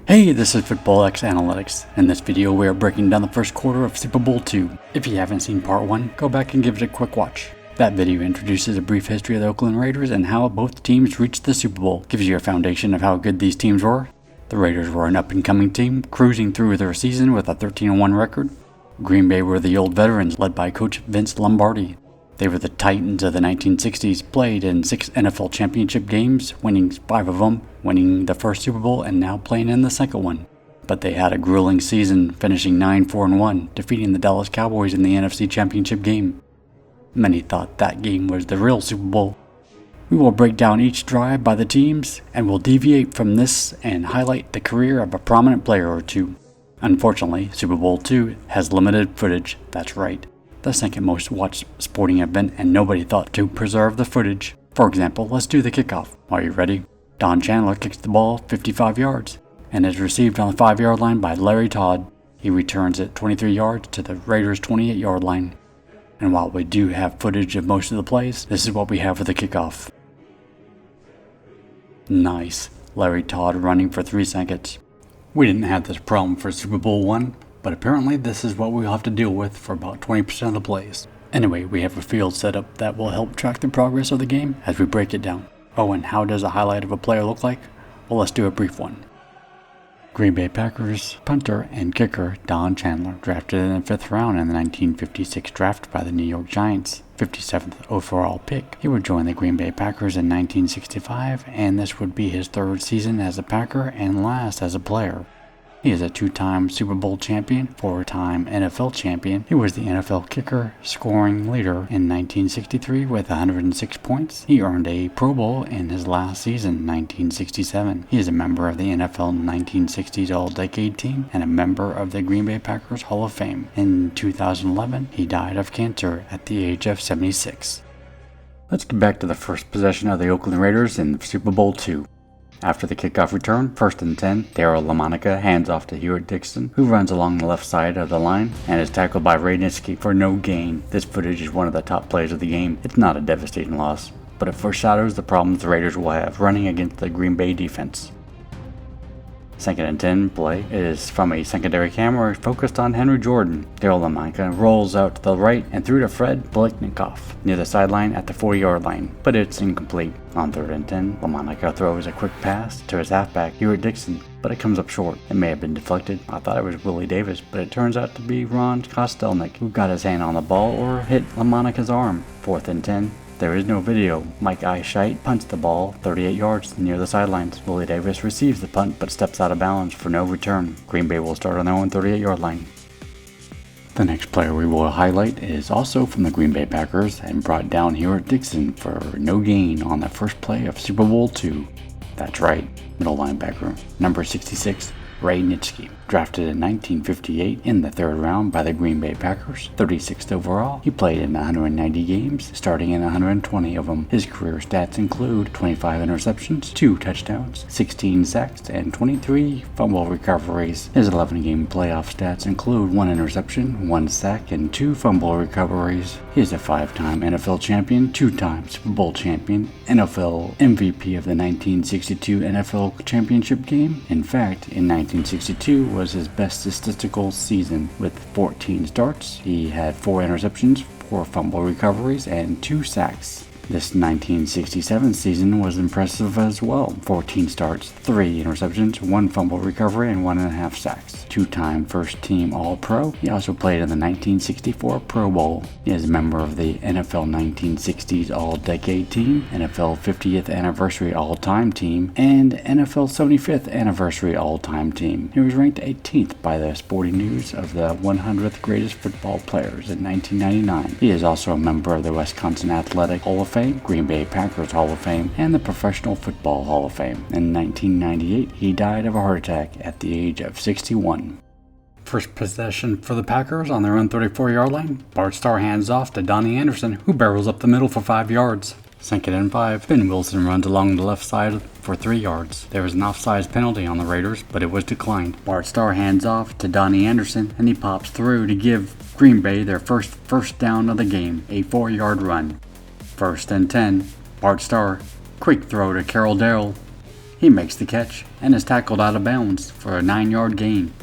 Hey, this is Football X Analytics. In this video, we are breaking down the first quarter of Super Bowl II. If you haven't seen part 1, go back and give it a quick watch. That video introduces a brief history of the Oakland Raiders and how both teams reached the Super Bowl. Gives you a foundation of how good these teams were. The Raiders were an up-and-coming team, cruising through their season with a 13-1 record. Green Bay were the old veterans, led by coach Vince Lombardi. They were the Titans of the 1960s, played in 6 NFL championship games, winning 5 of them, winning the first Super Bowl, and now playing in the second one. But they had a grueling season, finishing 9-4-1, defeating the Dallas Cowboys in the NFC Championship game. Many thought that game was the real Super Bowl. We will break down each drive by the teams, and will deviate from this and highlight the career of a prominent player or two. Unfortunately, Super Bowl II has limited footage, that's right. The second most watched sporting event, and nobody thought to preserve the footage. For example, let's do the kickoff. Are you ready? Don Chandler kicks the ball 55 yards and is received on the 5-yard line by Larry Todd. He returns it 23 yards to the Raiders' 28-yard line. And while we do have footage of most of the plays, this is what we have for the kickoff. Nice. Larry Todd running for 3 seconds. We didn't have this problem for Super Bowl I, but apparently this is what we'll have to deal with for about 20% of the plays. Anyway, we have a field set up that will help track the progress of the game as we break it down. Oh, and how does a highlight of a player look like? Well, let's do a brief one. Green Bay Packers punter and kicker Don Chandler, drafted in the 5th round in the 1956 draft by the New York Giants, 57th overall pick. He would join the Green Bay Packers in 1965, and this would be his 3rd season as a Packer and last as a player. He is a 2-time Super Bowl champion, 4-time NFL champion. He was the NFL kicker scoring leader in 1963 with 106 points. He earned a Pro Bowl in his last season, 1967. He is a member of the NFL 1960s All-Decade Team and a member of the Green Bay Packers Hall of Fame. In 2011, he died of cancer at the age of 76. Let's get back to the first possession of the Oakland Raiders in Super Bowl II. After the kickoff return, 1st and 10, Darryl LaMonica hands off to Hewitt Dixon, who runs along the left side of the line and is tackled by Ray Nitschke for no gain. This footage is one of the top plays of the game. It's not a devastating loss, but it foreshadows the problems the Raiders will have running against the Green Bay defense. 2nd and 10 play is from a secondary camera focused on Henry Jordan. Darryl LaMonica rolls out to the right and through to Fred Biletnikoff near the sideline at the 40-yard line, but it's incomplete. On 3rd and 10, LaMonica throws a quick pass to his halfback, Hewitt Dixon, but it comes up short. It may have been deflected. I thought it was Willie Davis, but it turns out to be Ron Kostelnik, who got his hand on the ball or hit LaMonica's arm. 4th and 10. There is no video. Mike Eichheit punts the ball 38 yards near the sidelines. Willie Davis receives the punt but steps out of bounds for no return. Green Bay will start on their own 38-yard line. The next player we will highlight is also from the Green Bay Packers and brought down Hewitt Dixon for no gain on the first play of Super Bowl II. That's right, middle linebacker, number 66, Ray Nitschke. Drafted in 1958 in the 3rd round by the Green Bay Packers, 36th overall. He played in 190 games, starting in 120 of them. His career stats include 25 interceptions, 2 touchdowns, 16 sacks, and 23 fumble recoveries. His 11-game playoff stats include 1 interception, 1 sack, and 2 fumble recoveries. He is a 5-time NFL champion, 2-time Super Bowl champion, NFL MVP of the 1962 NFL Championship game. In fact, in 1962 was his best statistical season with 14 starts. He had 4 interceptions, 4 fumble recoveries, and 2 sacks. This 1967 season was impressive as well. 14 starts, 3 interceptions, 1 fumble recovery, and 1.5 sacks. 2-time first-team All-Pro. He also played in the 1964 Pro Bowl. He is a member of the NFL 1960s All-Decade Team, NFL 50th Anniversary All-Time Team, and NFL 75th Anniversary All-Time Team. He was ranked 18th by the Sporting News of the 100th Greatest Football Players in 1999. He is also a member of the Wisconsin Athletic Hall of Fame, Green Bay Packers Hall of Fame, and the Professional Football Hall of Fame. In 1998, he died of a heart attack at the age of 61. First possession for the Packers on their own 34-yard line. Bart Starr hands off to Donnie Anderson, who barrels up the middle for 5 yards. 2nd and 5. Ben Wilson runs along the left side for 3 yards. There was an offsides penalty on the Raiders, but it was declined. Bart Starr hands off to Donnie Anderson, and he pops through to give Green Bay their first down of the game, a 4-yard run. 1st and 10. Bart Starr, quick throw to Carroll Darrell. He makes the catch and is tackled out of bounds for a 9-yard gain.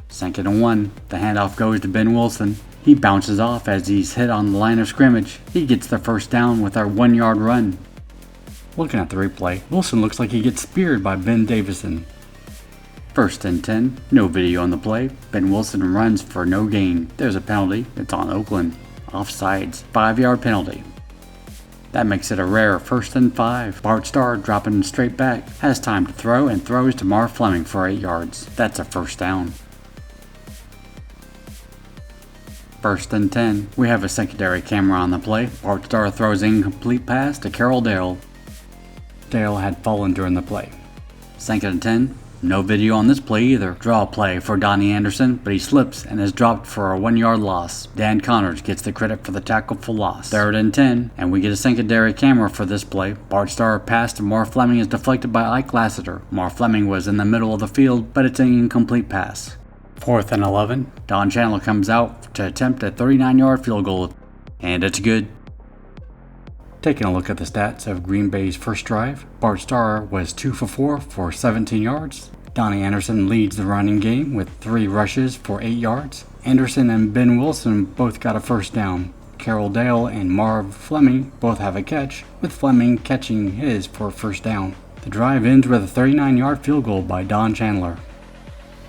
2nd and 1. The handoff goes to Ben Wilson. He bounces off as he's hit on the line of scrimmage. He gets the first down with our 1-yard run. Looking at the replay, Wilson looks like he gets speared by Ben Davison. 1st and 10. No video on the play. Ben Wilson runs for no gain. There's a penalty. It's on Oakland. Offsides. 5-yard penalty. That makes it a rare 1st and 5. Bart Starr, dropping straight back, has time to throw and throws to Mar Fleming for 8 yards. That's a first down. 1st and 10. We have a secondary camera on the play. Bart Starr throws an incomplete pass to Carroll Dale. Dale had fallen during the play. 2nd and 10. No video on this play either. Draw play for Donnie Anderson, but he slips and is dropped for a 1-yard loss. Dan Connors gets the credit for the tackle for loss. 3rd and 10, and we get a secondary camera for this play. Bart Starr pass to Mar Fleming is deflected by Ike Lassiter. Mar Fleming was in the middle of the field, but it's an incomplete pass. 4th and 11, Don Chandler comes out to attempt a 39-yard field goal, and it's good. Taking a look at the stats of Green Bay's first drive, Bart Starr was 2 for 4 for 17 yards. Donnie Anderson leads the running game with 3 rushes for 8 yards. Anderson and Ben Wilson both got a first down. Carroll Dale and Marv Fleming both have a catch, with Fleming catching his for a first down. The drive ends with a 39-yard field goal by Don Chandler.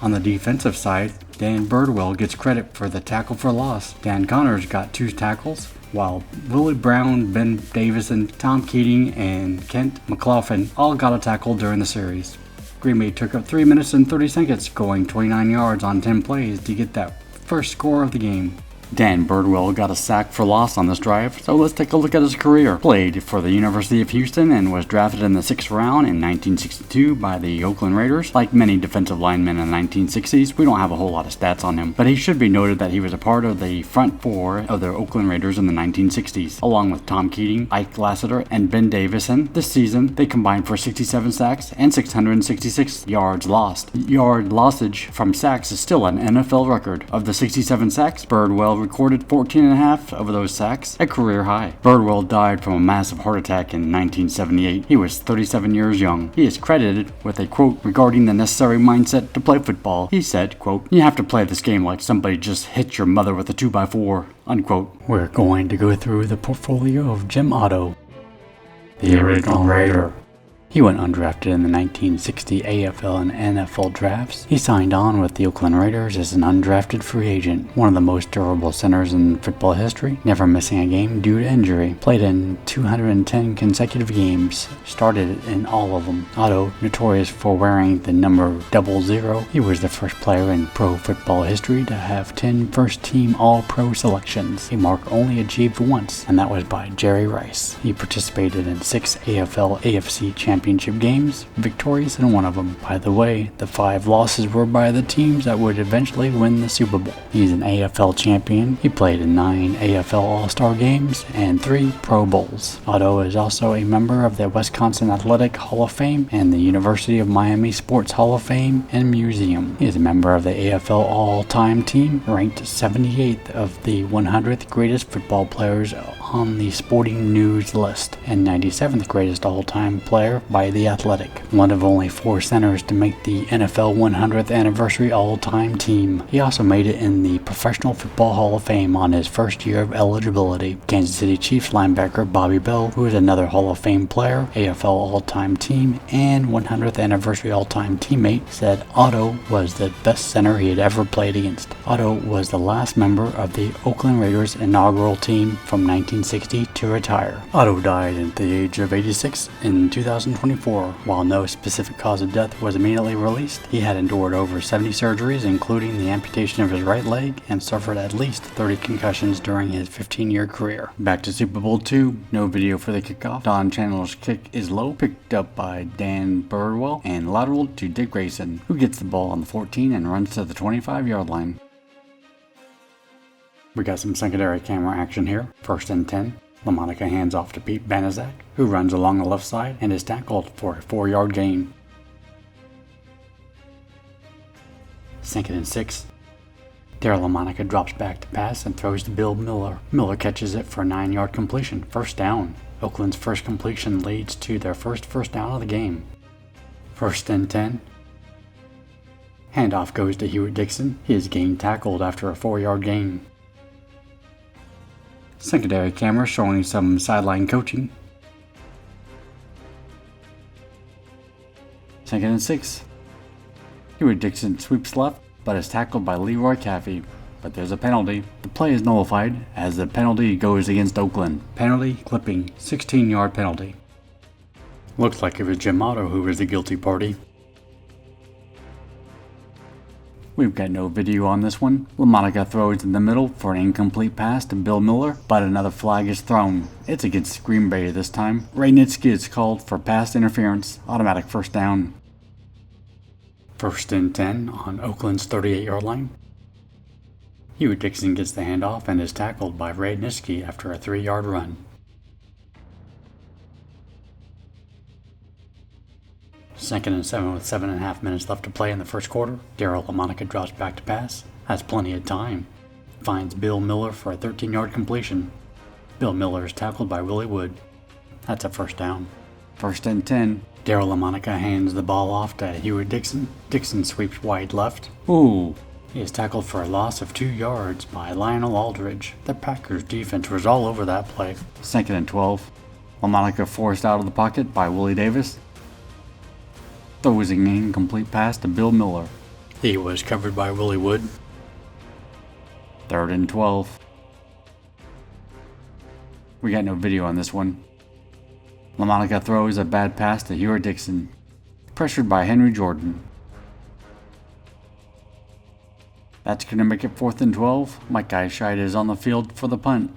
On the defensive side, Dan Birdwell gets credit for the tackle for loss. Dan Connors got 2 tackles, while Willie Brown, Ben Davison, Tom Keating, and Kent McLaughlin all got a tackle during the series. Green Bay took up 3 minutes and 30 seconds, going 29 yards on 10 plays to get that first score of the game. Dan Birdwell got a sack for loss on this drive, so let's take a look at his career. Played for the University of Houston and was drafted in the 6th round in 1962 by the Oakland Raiders. Like many defensive linemen in the 1960s, we don't have a whole lot of stats on him, but he should be noted that he was a part of the front 4 of the Oakland Raiders in the 1960s, along with Tom Keating, Ike Lassiter, and Ben Davison. This season, they combined for 67 sacks and 666 yards lost. Yard lossage from sacks is still an NFL record. Of the 67 sacks, Birdwell recorded 14.5 of those sacks, a career high. Birdwell died from a massive heart attack in 1978. He was 37 years young. He is credited with a quote regarding the necessary mindset to play football. He said, quote, "You have to play this game like somebody just hit your mother with a 2x4, unquote." We're going to go through the portfolio of Jim Otto, the original Raider. He went undrafted in the 1960 AFL and NFL drafts. He signed on with the Oakland Raiders as an undrafted free agent, one of the most durable centers in football history, never missing a game due to injury. Played in 210 consecutive games, started in all of them. Otto, notorious for wearing the number 00, he was the first player in pro football history to have 10 first-team All-Pro selections, a mark only achieved once, and that was by Jerry Rice. He participated in 6 AFL AFC championship games, victorious in one of them. By the way, the 5 losses were by the teams that would eventually win the Super Bowl. He's an AFL champion. He played in 9 AFL All-Star games and 3 Pro Bowls. Otto is also a member of the Wisconsin Athletic Hall of Fame and the University of Miami Sports Hall of Fame and Museum. He is a member of the AFL All-Time Team, ranked 78th of the 100th greatest football players on the Sporting News list, and 97th greatest all-time player by The Athletic. One of only 4 centers to make the NFL 100th anniversary all-time team. He also made it in the Professional Football Hall of Fame on his first year of eligibility. Kansas City Chiefs linebacker Bobby Bell, who is another Hall of Fame player, AFL all-time team, and 100th anniversary all-time teammate, said Otto was the best center he had ever played against. Otto was the last member of the Oakland Raiders inaugural team from 1960 to retire. Otto died at the age of 86 in 2024. While no specific cause of death was immediately released, he had endured over 70 surgeries, including the amputation of his right leg, and suffered at least 30 concussions during his 15-year career. Back to Super Bowl II, no video for the kickoff. Don Chandler's kick is low, picked up by Dan Birdwell, and lateral to Dick Grayson, who gets the ball on the 14 and runs to the 25-yard line. We got some secondary camera action here. 1st and 10. LaMonica hands off to Pete Banaszak, who runs along the left side and is tackled for a 4-yard gain. 2nd and 6. Darryl LaMonica drops back to pass and throws to Bill Miller. Miller catches it for a 9-yard completion. First down. Oakland's first completion leads to their first down of the game. 1st and 10. Handoff goes to Hewitt Dixon. He is gained tackled after a 4-yard gain. Secondary camera showing some sideline coaching. 2nd and 6. Hewitt Dixon sweeps left, but is tackled by Leroy Caffey. But there's a penalty. The play is nullified as the penalty goes against Oakland. Penalty clipping, 16-yard penalty. Looks like it was Jim Otto who was the guilty party. We've got no video on this one. LaMonica throws in the middle for an incomplete pass to Bill Miller, but another flag is thrown. It's against Green Bay this time. Ray Nitschke is called for pass interference, automatic 1st down. 1st and 10 on Oakland's 38-yard line. Hewitt Dixon gets the handoff and is tackled by Ray Nitschke after a 3-yard run. 2nd and 7 with 7.5 minutes left to play in the first quarter. Daryl LaMonica drops back to pass. Has plenty of time. Finds Bill Miller for a 13-yard completion. Bill Miller is tackled by Willie Wood. That's a 1st down. 1st and 10. Daryl LaMonica hands the ball off to Hewitt Dixon. Dixon sweeps wide left. Ooh! He is tackled for a loss of 2 yards by Lionel Aldridge. The Packers defense was all over that play. 2nd and 12. LaMonica forced out of the pocket by Willie Davis. Throws an incomplete pass to Bill Miller. He was covered by Willie Wood. 3rd and 12. We got no video on this one. LaMonica throws a bad pass to Hewitt Dixon. Pressured by Henry Jordan. That's going to make it 4th and 12. Mike Eyeshide is on the field for the punt.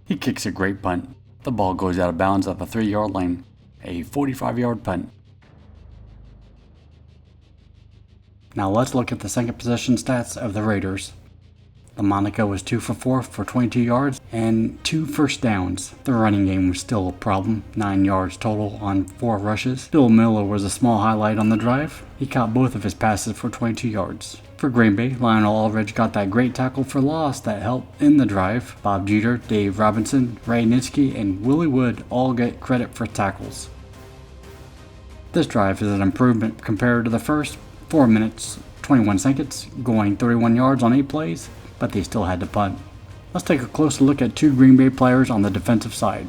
He kicks a great punt. The ball goes out of bounds at the 3-yard line. A 45-yard punt. Now let's look at the second possession stats of the Raiders. LaMonica was 2 for 4 for 22 yards and 2 first downs. The running game was still a problem, 9 yards total on 4 rushes. Bill Miller was a small highlight on the drive. He caught both of his passes for 22 yards. For Green Bay, Lionel Aldridge got that great tackle for loss that helped in the drive. Bob Jeter, Dave Robinson, Ray Nitschke, and Willie Wood all get credit for tackles. This drive is an improvement compared to the first. 4 minutes, 21 seconds, going 31 yards on 8 plays, but they still had to punt. Let's take a closer look at 2 Green Bay players on the defensive side.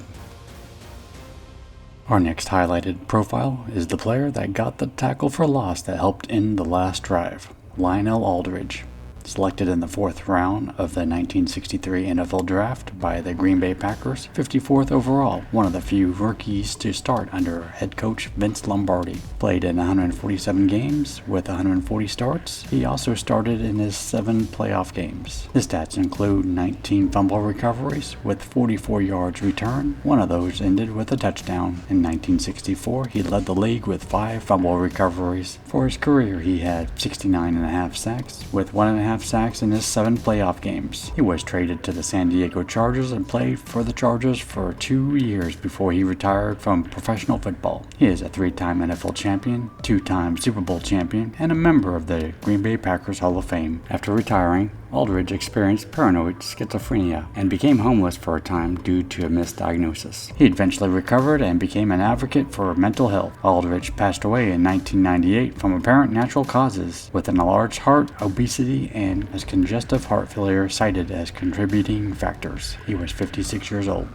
Our next highlighted profile is the player that got the tackle for loss that helped end the last drive, Lionel Aldridge. Selected in the 4th round of the 1963 NFL Draft by the Green Bay Packers, 54th overall, one of the few rookies to start under head coach Vince Lombardi. Played in 147 games with 140 starts. He also started in his 7 playoff games. His stats include 19 fumble recoveries with 44 yards return. One of those ended with a touchdown. In 1964, he led the league with 5 fumble recoveries. For his career, he had 69.5 sacks with 1.5 sacks in his 7 playoff games. He was traded to the San Diego Chargers and played for the Chargers for 2 years before he retired from professional football. He is a 3-time NFL champion, 2-time Super Bowl champion, and a member of the Green Bay Packers Hall of Fame. After retiring, Aldridge experienced paranoid schizophrenia and became homeless for a time due to a misdiagnosis. He eventually recovered and became an advocate for mental health. Aldridge passed away in 1998 from apparent natural causes, with an enlarged heart, obesity, and a congestive heart failure cited as contributing factors. He was 56 years old.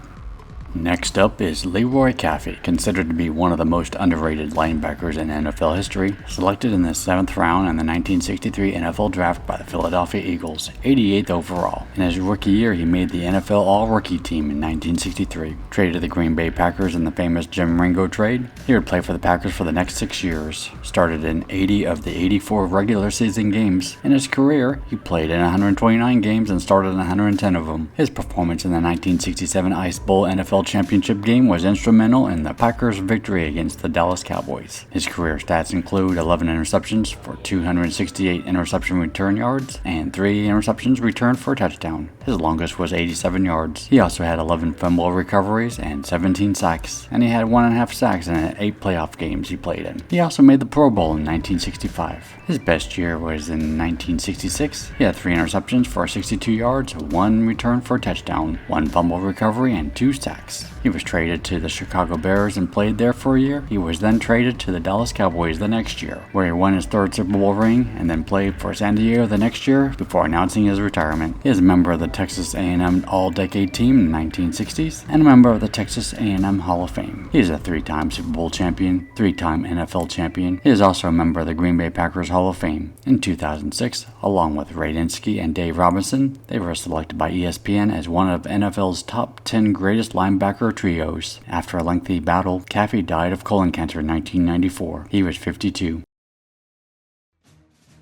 Next up is Leroy Caffey, considered to be one of the most underrated linebackers in NFL history, selected in the 7th round in the 1963 NFL Draft by the Philadelphia Eagles, 88th overall. In his rookie year, he made the NFL All-Rookie team in 1963. Traded to the Green Bay Packers in the famous Jim Ringo trade, he would play for the Packers for the next 6 years. Started in 80 of the 84 regular season games. In his career, he played in 129 games and started in 110 of them. His performance in the 1967 Ice Bowl NFL NFL championship game was instrumental in the Packers' victory against the Dallas Cowboys. His career stats include 11 interceptions for 268 interception return yards and 3 interceptions returned for a touchdown. His longest was 87 yards. He also had 11 fumble recoveries and 17 sacks, and he had 1.5 sacks in the 8 playoff games he played in. He also made the Pro Bowl in 1965. His best year was in 1966. He had 3 interceptions for 62 yards, 1 return for a touchdown, 1 fumble recovery, and 2 sacks. He was traded to the Chicago Bears and played there for a year. He was then traded to the Dallas Cowboys the next year, where he won his 3rd Super Bowl ring and then played for San Diego the next year before announcing his retirement. He is a member of the Texas A&M All-Decade Team in the 1960s and a member of the Texas A&M Hall of Fame. He is a 3-time Super Bowl champion, 3-time NFL champion. He is also a member of the Green Bay Packers Hall of Fame. In 2006, along with Ray Dinsky and Dave Robinson, they were selected by ESPN as one of NFL's top 10 greatest linebacker trios. After a lengthy battle, Caffey died of colon cancer in 1994. He was 52.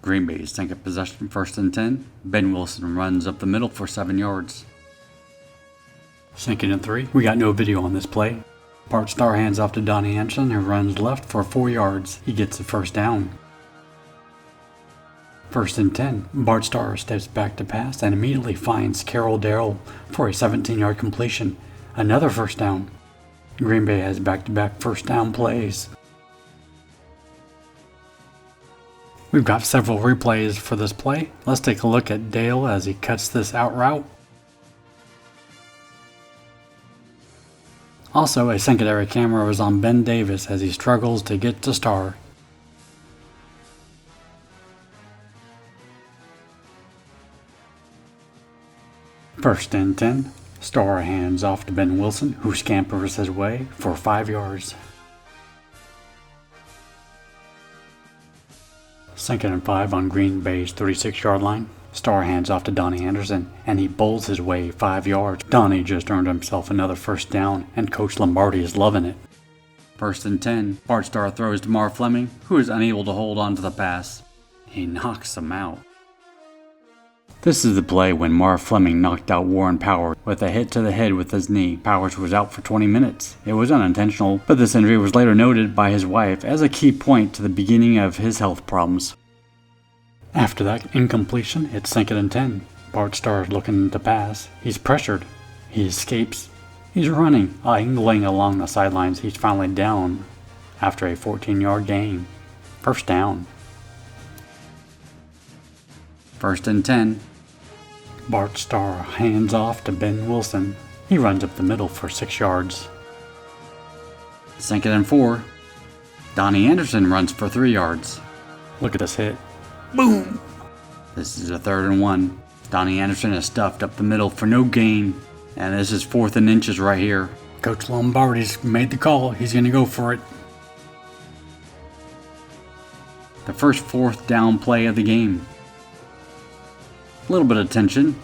Green Bay's second possession, 1st and 10. Ben Wilson runs up the middle for 7 yards. 2nd and 3. We got no video on this play. Bart Starr hands off to Donnie Anderson, who runs left for 4 yards. He gets the 1st down. 1st and 10. Bart Starr steps back to pass and immediately finds Carroll Darrell for a 17-yard completion. Another 1st down. Green Bay has back-to-back 1st down plays. We've got several replays for this play. Let's take a look at Dale as he cuts this out route. Also, a secondary camera was on Ben Davis as he struggles to get to Starr. First and 10. Starr hands off to Ben Wilson, who scampers his way for 5 yards. 2nd and 5 on Green Bay's 36-yard line. Starr hands off to Donnie Anderson, and he bowls his way 5 yards. Donnie just earned himself another 1st down, and Coach Lombardi is loving it. 1st and 10. Bart Starr throws to Marv Fleming, who is unable to hold on to the pass. He knocks him out. This is the play when Marv Fleming knocked out Warren Powers with a hit to the head with his knee. Powers was out for 20 minutes. It was unintentional, but this injury was later noted by his wife as a key point to the beginning of his health problems. After that incompletion, it's 2nd and 10. Bart Starr is looking to pass. He's pressured. He escapes. He's running, angling along the sidelines. He's finally down after a 14-yard gain. 1st down. 1st and 10. Bart Starr hands off to Ben Wilson. He runs up the middle for 6 yards. 2nd and 4. Donnie Anderson runs for 3 yards. Look at this hit. Boom! This is a 3rd and 1. Donnie Anderson is stuffed up the middle for no gain. And this is 4th and inches right here. Coach Lombardi's made the call. He's going to go for it. The first 4th down play of the game. A little bit of tension.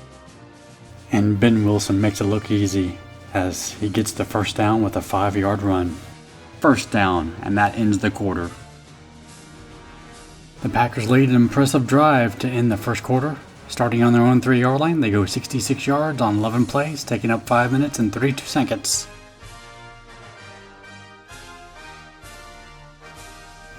And Ben Wilson makes it look easy as he gets the 1st down with a 5-yard run. 1st down, and that ends the quarter. The Packers lead an impressive drive to end the 1st quarter. Starting on their own 3-yard line, they go 66 yards on 11 plays, taking up 5 minutes and 32 seconds.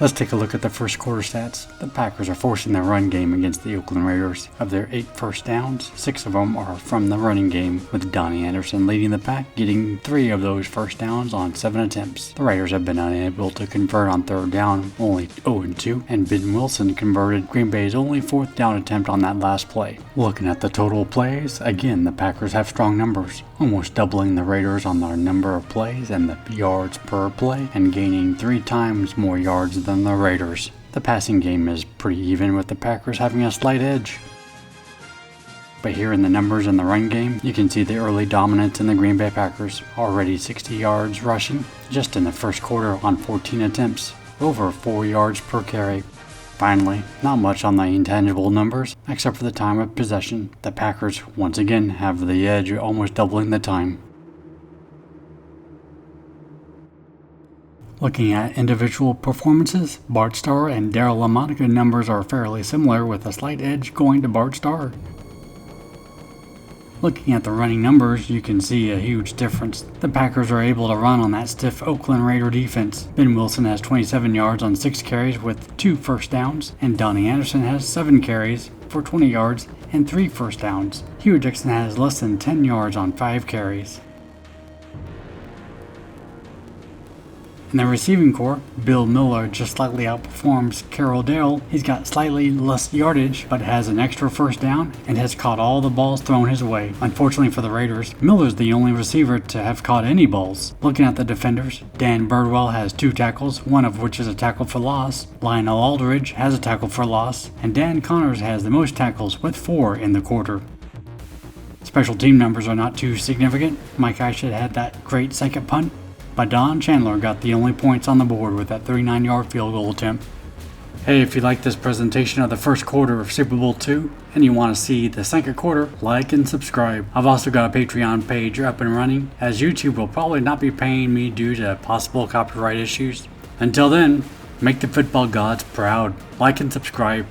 Let's take a look at the 1st quarter stats. The Packers are forcing their run game against the Oakland Raiders. Of their 8 1st downs, 6 of them are from the running game, with Donnie Anderson leading the pack, getting 3 of those 1st downs on 7 attempts. The Raiders have been unable to convert on 3rd down, only 0-2, and Ben Wilson converted Green Bay's only 4th down attempt on that last play. Looking at the total plays, again, the Packers have strong numbers, almost doubling the Raiders on their number of plays and the yards per play, and gaining 3 times more yards than the Raiders. The passing game is pretty even, with the Packers having a slight edge. But here in the numbers in the run game, you can see the early dominance in the Green Bay Packers. Already 60 yards rushing just in the 1st quarter on 14 attempts, over 4 yards per carry. Finally, not much on the intangible numbers, except for the time of possession. The Packers once again have the edge, almost doubling the time. Looking at individual performances, Bart Starr and Daryle Lamonica numbers are fairly similar, with a slight edge going to Bart Starr. Looking at the running numbers, you can see a huge difference. The Packers are able to run on that stiff Oakland Raider defense. Ben Wilson has 27 yards on 6 carries with 2 first downs, and Donnie Anderson has 7 carries for 20 yards and 3 first downs. Hugh Jackson has less than 10 yards on 5 carries. In the receiving corps, Bill Miller just slightly outperforms Carroll Dale. He's got slightly less yardage, but has an extra first down and has caught all the balls thrown his way. Unfortunately for the Raiders, Miller's the only receiver to have caught any balls. Looking at the defenders, Dan Birdwell has 2 tackles, one of which is a tackle for loss. Lionel Aldridge has a tackle for loss, and Dan Connors has the most tackles with 4 in the quarter. Special team numbers are not too significant. Mike Ishett had that great second punt, but Don Chandler got the only points on the board with that 39-yard field goal attempt. Hey, if you like this presentation of the first quarter of Super Bowl II and you want to see the second quarter, like and subscribe. I've also got a Patreon page up and running, as YouTube will probably not be paying me due to possible copyright issues. Until then, make the football gods proud. Like and subscribe.